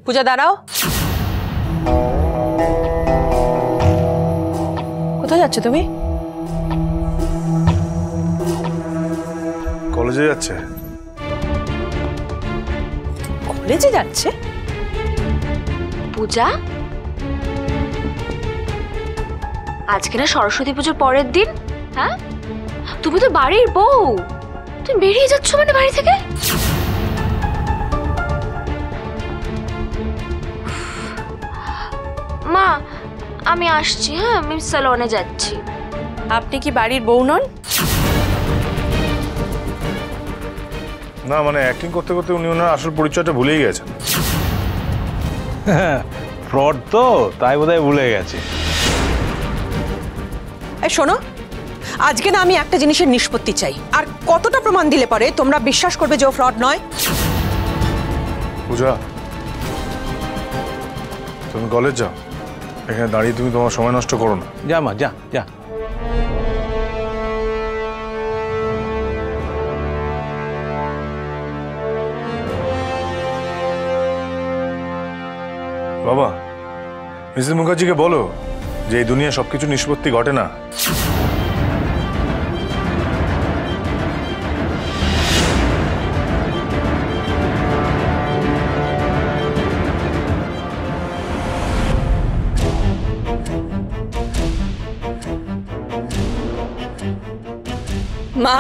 পূজা দাঁড়াও। কোথায় যাচ্ছ তুমি? কলেজে যাচ্ছে। কলেজে যাচ্ছে? পূজা, আজকে না সরস্বতী পুজোর পরের দিন। হ্যাঁ, তুমি তো বাড়ির বউ, তুমি বেরিয়ে যাচ্ছ মানে বাড়ি থেকে? মা, আমি আসছি। হ্যাঁ, আমি সেলনে যাচ্ছি। আপনি কি বাড়ির বউ নন? না মানে অ্যাক্টিং করতে করতে উনি ওনার আসল পরিচয়টা ভুলেই গেছেন। ফ্রড তো, তাই বোধহয় ভুলে গেছে। শোনো, আজকে না আমি একটা জিনিসের নিষ্পত্তি চাই। আর কতটা প্রমাণ দিলে পরে তোমরা বিশ্বাস করবে যে ও ফ্রড নয়? পূজা, তুমি কলেজ যাও, এখানে দাঁড়িয়ে তুমি তোমার সময় নষ্ট করো না। যা মা, যা যা। বাবা, মিসেস মুখার্জিকে বলো যে এই দুনিয়া সবকিছু নিষ্পত্তি ঘটে না। মা,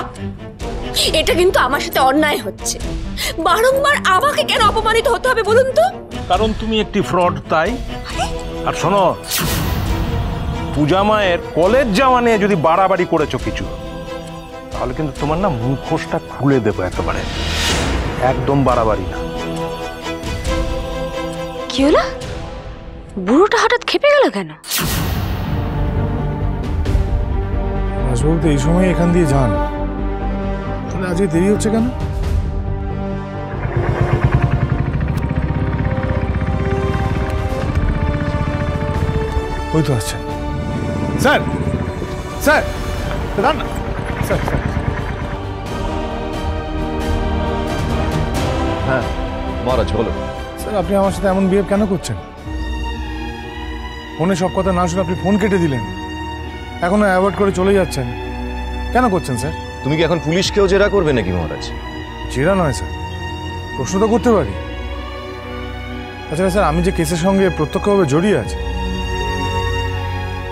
এটা কিন্তু আমার সাথে অন্যায় হচ্ছে। বারংবার আমাকে কেন অপমানিত হতে হবে বলুন তো? কারণ তুমি একটি ফ্রড, তাই। আর শোনো, পূজা মায়ের কলেজ যাওয়া নিয়ে যদি বাড়াবাড়ি করেছো কিছু, তাহলে কিন্তু তোমার না মুখোশটা খুলে দেবো একেবারে। একদম বাড়াবাড়ি না। কি হলো? বুড়োটা হঠাৎ খেপে গেল কেন? রাজবাবু তো এই সময় এখান দিয়ে যান, তাহলে আজকে দেরি হচ্ছে কেন? ওই তো আসছেন। স্যার, স্যার, দাঁড়ান না। Sir, sir. হ্যাঁ মহারাজ বলো। স্যার, আপনি আমার সাথে এমন বিহেভ কেন করছেন? ফোনে সব কথা না শুনে আপনি ফোন কেটে দিলেন, এখনো অ্যাভয়েড করে চলে যাচ্ছেন। কেন করছেন স্যার? তুমি কি এখন পুলিশকেও জেরা করবে নাকি মহারাজ? জেরা নয় স্যার, প্রশ্ন তো করতে পারি। তাছাড়া স্যার, আমি যে কেসের সঙ্গে প্রত্যক্ষভাবে জড়িয়ে আছি,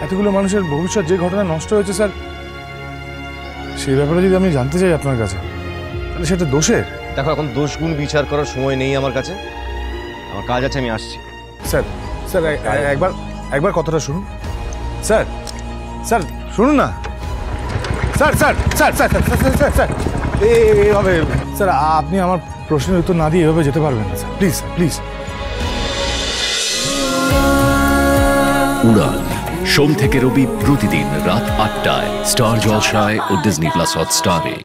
এতগুলো মানুষের ভবিষ্যৎ যে ঘটনা নষ্ট হয়েছে স্যার, সেই ব্যাপারে যদি আমি জানতে চাই আপনার কাছে, তাহলে সেটা দোষের। দেখো, এখন দোষ গুণ বিচার করার সময় নেই আমার কাছে, আমার কাজ আছে, আমি আসছি। স্যার, স্যার একবার কথাটা শুনুন। স্যার, স্যার শুনুন না। Sir sir sir sir sir sir sir sir এইভাবে স্যার আপনি আমার প্রশ্নের উত্তর না দিয়ে এভাবে যেতে পারবেন না স্যার, প্লিজ প্লিজ। উড়ান সোম থেকে রবি প্রতিদিন রাত ৮টায় স্টার জলসায় ও ডিজনি প্লাস হটস্টারে।